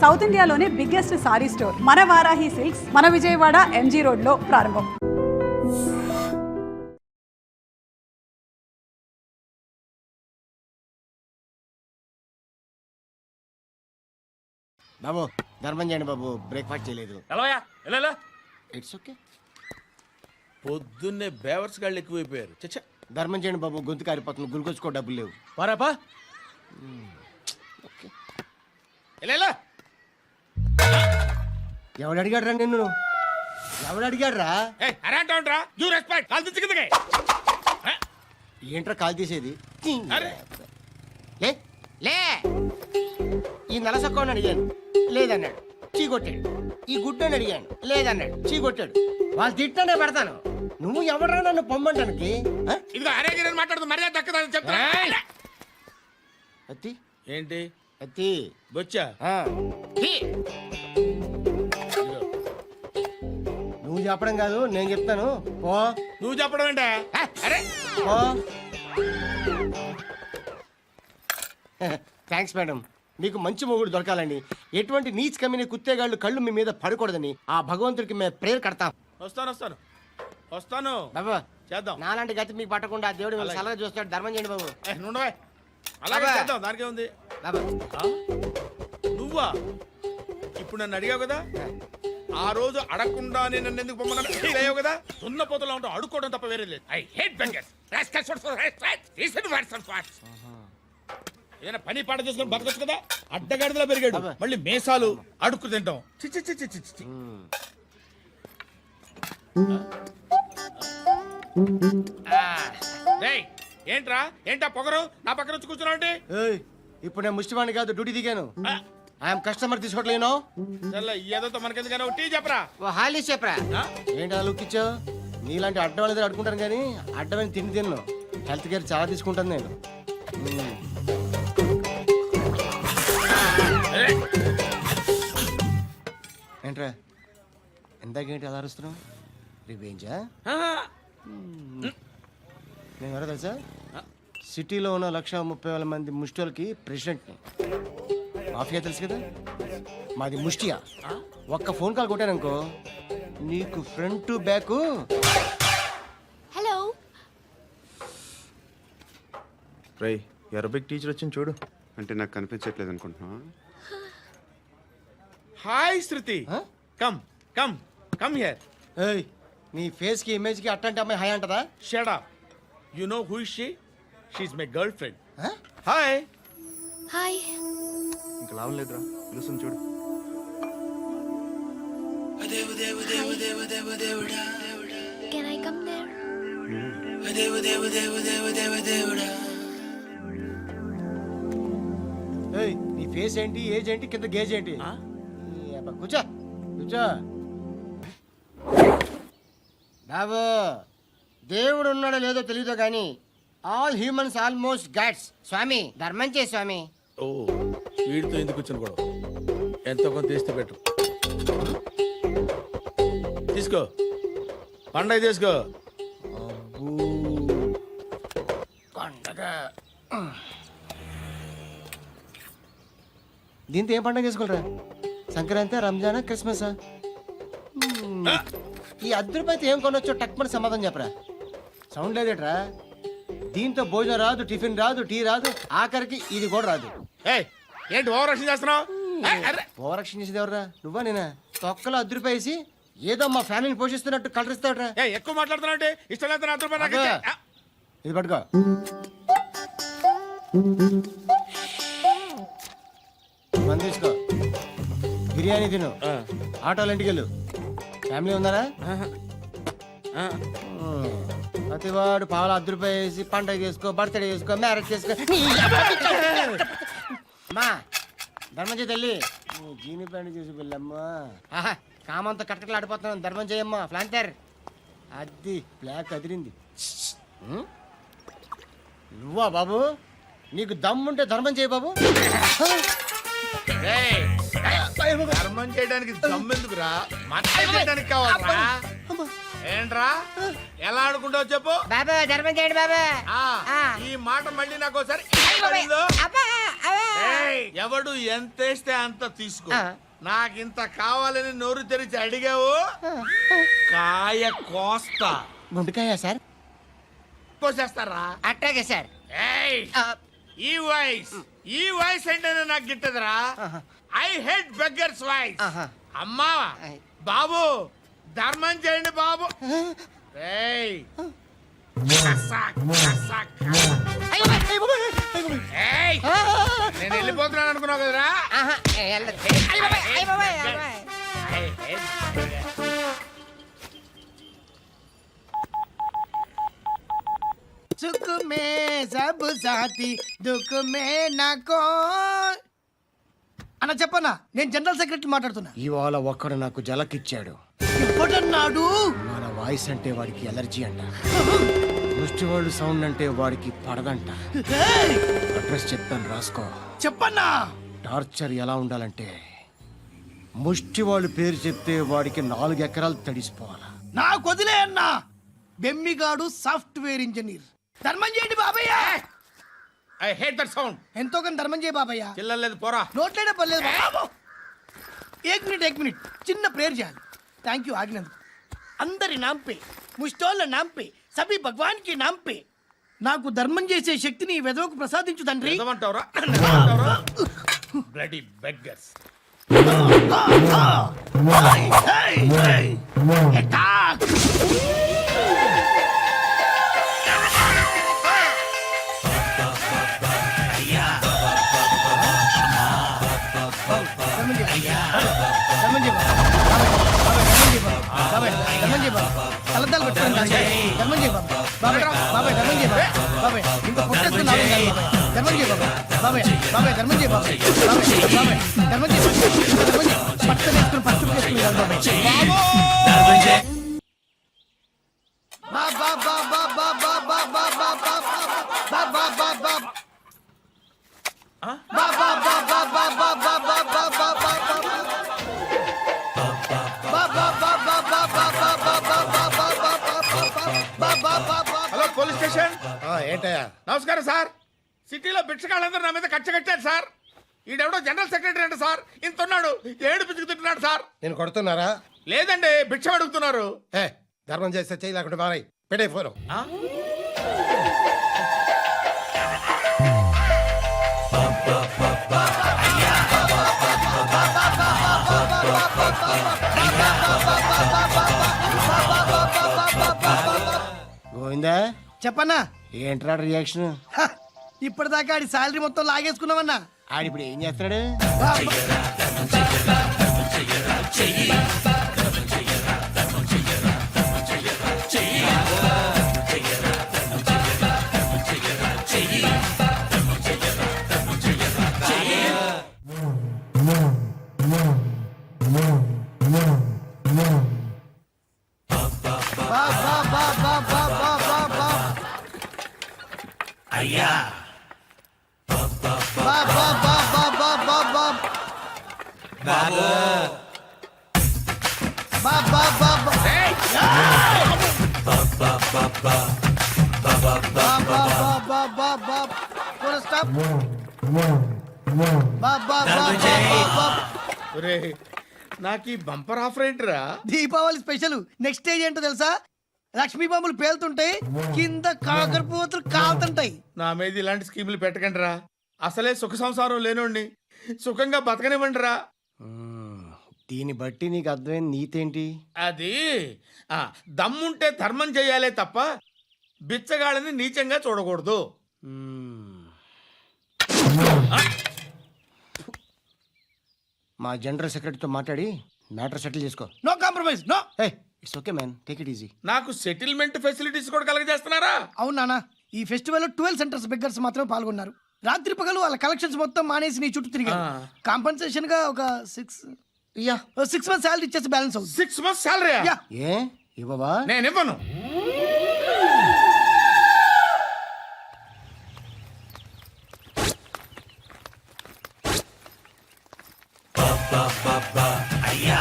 South ఇండియాలోనే biggest sorry store మన Varahi silks మన విజయవాడ ఎంజీ రోడ్ లో ప్రారంభం. బాబు ధర్మం చేయండి బాబు, బ్రేక్ఫాస్ట్ చేయలేదు. It's okay. పొద్దున్నే బేవర్స్ గాళ్ళు ఎక్కువైపోయారు. చచ్చా, ధర్మం చేయండి బాబు, గొంతు కారిపోతుంది, గురికొచ్చుకో డబ్బులు లేవు. పారాపా. ఎవడు అడిగాడు రా నిన్ను? ఎవడు అడిగాడు రా? ఏంట్రా కాల్ తీసేది? లే లే, ఈ నలసక్కని అడిగాను, లేదన్నాడు, చీ కొట్టాడు. ఈ గుడ్డని అడిగాను, లేదన్నాడు, చీ కొట్టాడు. వాళ్ళు తిట్టానే పెడతాను. నువ్వు ఎవడరా నన్ను పొమ్మంటానికి? అత్తి ఏంటి అత్తి బొచ్చా? నువ్వు చెప్పడం కాదు, నేను చెప్తాను. ఓ నువ్వు చెప్పడం ఏంటే? అరే ఓ థ్యాంక్స్ మేడం. మీకు మంచి మొగుడు దొరకాలని, ఎటువంటి నీచ్ కమ్మిన కుత్తేగాళ్ళు కళ్ళు మీ మీద పడకూడదని ఆ భగవంతుడికి మేము ప్రేయర్ కడతాం. వస్తాను బాబు చేద్దాం. నాలాంటి గతి మీకు పట్టకుండా దేవుడు మిమ్మల్ని సలహా చూస్తాడు. ధర్మం చేయండి బాబు. నుండవే, అలాగే అబ్బా. చేద్దాం. దానికే ఉంది. బాబు నువ్వా ఇప్పుడు నన్ను అడిగావు కదా, ఆ రోజు అడగకుండా నేను నన్ను ఎందుకు పొమ్మన్నాను ఫీల్ అయ్యావు కదా. సున్న పోతలో ఉంటావు, అడుక్కోవడం తప్ప వేరే లేదు. I hate bangers. ఏదైనా పని పాట చేసుకుని బతకొచ్చు కదా. అడ్డగాడిదలా పెరిగాడు, మళ్ళీ మేసాలు అడుక్కు తింటాం. చిచ్చి చిచ్చి చిచ్చి. ఏంట్రా ఏంటా పొగరు నా పక్కన వచ్చి కూర్చున్నావు అంటే? ఏయ్, ఇప్పుడు నేను ముష్టివాణి కాదు, డ్యూటీ దిగాను. ఐఎమ్ కస్టమర్ తీసుకోవట్లేను. ఏదో మనకెందుకైనా టీ చెప్పరా. ఓ హాలీ చెప్పరా. ఏంటి అలా లుక్ ఇచ్చావు? నీలాంటి అడ్డం వాళ్ళ దగ్గర అడుకుంటాను కానీ అడ్డమైన తిండి తిన్ను. హెల్త్ కేర్ చాలా తీసుకుంటాను నేను. ఏంట్రా ఎందాకేంటి అలా అరుస్తున్నావు? రివేంజా? నేను ఎవరో తెలుసా? సిటీలో ఉన్న 130,000 మంది ముష్టిలకి ప్రెసిడెంట్ని. మాఫియా తెలుసు కదా, మాది ముష్టియా. ఒక్క ఫోన్ కాల్ కొట్టాననుకో, నీకు front to back. Hello Rai, Arabic teacher వచ్చింది చూడు. అంటే నాకు కనిపించట్లేదు అనుకుంటున్నా. Hi Shruti, come come come here. ఏయ్, నీ ఫేస్ కి ఇమేజ్ కి అట్టంటే అమ్మాయి హాయ్ అంటదా? Shut up. You know who is she? She is my girl friend. Hi. Hi ఇంకా లాభం లేదురా, పిలుస్తుంది చూడు. Can I come there? ఏయ్, నీ ఫేస్ ఏంటి, ఏజ్ ఏంటి, కింద గేజ్ ఏంటి? ఈ అబ్బా, కూర్చో కూర్చో. బాబు, దేవుడు ఉన్నాడో లేదో తెలియదు కానీ ఆల్ హ్యూమన్స్ ఆల్మోస్ట్ గాడ్స్. స్వామి ధర్మం చే స్వామి. ఓ, వీడితో ఎందుకు వచ్చిన గొడవ? ఎంతో కొంత తీస్తే పెట్టు. తీసుకో, పండగ తీసుకో. పండగ దీంతో ఏం పండగ చేసుకోలేరా? సంక్రాంతి, రంజానా, క్రిస్మసా? ఈ అద్దరిపైతే ఏం కొనొచ్చో టక్మని సమాధానం చెప్పరా. సౌండ్ లేదేట్రా? దీంతో భోజనం రాదు, టిఫిన్ రాదు, టీ రాదు, ఆఖరికి ఇది కూడా రాదు. ఏయ్, ఏంటి ఓవర్ యాక్షన్ చేస్తున్నావు? ఓవరాక్షన్ చేసేది ఎవరా? నువ్వా నేనా? తొక్కలో అద్దరిపేసి ఏదో మా ఫ్యామిలీని పోషిస్తున్నట్టు కలరిస్తావుట్రా. ఎక్కువ మాట్లాడుతున్నావు. ఇష్టం లేదు నా రూపాయలు నాకు అబ్బా. ఇచ్చే. ఇది పట్టుకో. మంది తీసుకో, బిర్యానీ తిను, ఆటోలు ఇంటికి వెళ్ళు. ఫ్యామిలీ ఉన్నారా? ప్రతివాడు పావులు ₹10 పండగ చేసుకో, బర్త్డే చేసుకో, మ్యారేజ్ చేసుకో. అమ్మా ధర్మం చేయి తల్లి. జీని ప్యాంట్ చేసి వెళ్ళమ్మా. కామంతో కట్టకలాడిపోతున్నాను. ధర్మం చేయమ్మా. ఫ్లాంటర్ అది బ్లాక్ అదిరింది. నువ్వా బాబు? నీకు దమ్ముంటే ధర్మం చేయి బాబు. ధర్మం చేయడానికి దమ్మెందుకురా? మతం చేయడానికి కావాలరా? ఏంట్రా ఎలా ఆడుకుంటావు చెప్పు. బాబా ధర్మం చేయండి బాబా. ఈ మాట మళ్ళీ నాకు ఒకసారి ఏయ్, ఎవడు ఎంత వేస్తే అంత తీసుకో. ఆ. నాకింత కావాలని నోరు తెరిచి అడిగావు, కాయ కోస్తా. గుండెకాయ సార్? కోసేస్తారా? అట్టాగే సార్. ఏయ్, ఈ వాయిస్ ఏంటనే నాకు గిట్టదురా. I hate beggars voice. ఆహా. అమ్మా బాబు, ధర్మం చేయండి బాబు. ఏయ్, కసక్, కసక్, కసక్. ఏయ్, నేను వెళ్ళిపోతున్నాను అనుకున్నావు కదరా. I hate beggars. सुख में सब साथी दुख में नाको. అన్న చెప్పన్నా, నేను జనరల్ సెక్రటరీ మాట్లాడుతున్నా. ఇవాళ ఒక్కడు నాకు జలకిచ్చాడు. ఎవడన్నాడు? మన వాయిస్ అంటే వాడికి ఎలర్జీ అంట. ముష్టి వాళ్ళు సౌండ్ అంటే వాడికి పడదంట. అడ్రస్ చెప్తాను, రాసుకో. చెప్పన్నా. టార్చర్ ఎలా ఉండాలంటే ముష్టి వాళ్ళు పేరు చెప్తే వాడికి 4 ఎకరాలు తడిసిపోవాలా. నాకు వదిలే అన్నా. బెమ్మిగాడు సాఫ్ట్వేర్ ఇంజనీర్. ధర్మం చేయండి బాబయ్య. I hate that sound. ఎంతో కానీ ధర్మం చేయ బాబయ్య. చిల్లలేదు పోరా. నోట్లేనే పర్లేదు బాబు. ఏక్ మినిట్ చిన్న ప్రేయర్ చేయాలి. థ్యాంక్ యూ ఆగినందుకు. అందరి నాంపే, ముష్టోళ్ళ నాంపే, సభీ భగవాన్ కి నాంపే నాకు ధర్మం చేసే శక్తిని ఈ వెదవకు ప్రసాదించు తండ్రి. ఏమంటావురా? Bloody beggars. Attack! కలద్దాలు పెట్టుకోండి. ధర్మం చేయ బాబాయ్. బాబాయ్ బాబాయ్ ధర్మం చేయ బాబాయ్. ఇంకా పుట్టేస్తున్నావు ధర్మం చేయ బాబాయ్. బాబాయ్ ధర్మం చేయ బాబాయ్. బాబాయ్ ధర్మం చేయ ధర్మం చేయ. పట్టు వేసుకుని పట్టు వేసుకుని బాబాయ్. బాబా బాబా బాబా బాబా బాబా బాబా బాబా హలో పోలీస్ స్టేషన్. ఏంటయ్యా? నమస్కారం సార్. సిటీలో భిక్షగాళ్ళందరూ నా మీద కచ్చ కట్టారు సార్. ఈడెవడో జనరల్ సెక్రటరీ అంట సార్. ఇంత ఉన్నాడు, ఏడు పిచ్చుకు తింటున్నాడు సార్. నేను కొడుతున్నారా? లేదండి, భిక్ష అడుగుతున్నారు. ఏ ధర్మం చేస్తే చేయి, లేకుంటే మారాయి. పెట్టే ఫోను. ఆ? గోవిందా, చెప్పన్నా. ఏంట్రా రియాక్షన్? ఇప్పటిదాకా ఆడి శాలరీ మొత్తం లాగేసుకున్నావన్నా. ఆడిప్పుడు ఏం చేస్తున్నాడు? అయ్యా, నాకు ఈ బంపర్ ఆఫర్ ఏంట్రా? దీపావళి స్పెషల్. నెక్స్ట్ స్టేజ్ ఏంటో తెలుసా? లక్ష్మీ బాంబులు పేలుతుంటాయి, కింద కాకరపోతులు కాలుతుంటాయి. నా మీద ఇలాంటి స్కీములు పెట్టకండి రా. అసలే సుఖ సంసారం లేనోండి, సుఖంగా బతకనివ్వండి రా. దీన్ని బట్టి నీకు అర్థమైన నీతేంటి? అది దమ్ముంటే ధర్మం చేయాలే తప్ప బిచ్చగాళ్ళని నీచంగా చూడకూడదు. మా జనరల్ సెక్రటరీతో మాట్లాడి మ్యాటర్ సెటిల్ చేసుకో. No compromise, no. It's okay man, take it easy. నాకు సెటిల్మెంట్ ఫెసిలిటీస్ కూడా కలగజేస్తున్నారా? అవును నాన్న, ఈ ఫెస్టివల్ 12 సెంటర్స్ బెగ్గర్స్ మాత్రమే పాల్గొన్నారు. రాత్రి పగలు వాళ్ళ కలెక్షన్స్ మొత్తం మానేసి నీ చుట్టూ తిరిగారు. కాంపన్సేషన్ గా ఒక 6 మంత్స్ సాలరీ ఇచ్చేసి బ్యాలెన్స్ అవుతుంది. 6 months salary? ఏ ఇవ్వవా? నేను ఇవ్వను. అయ్యా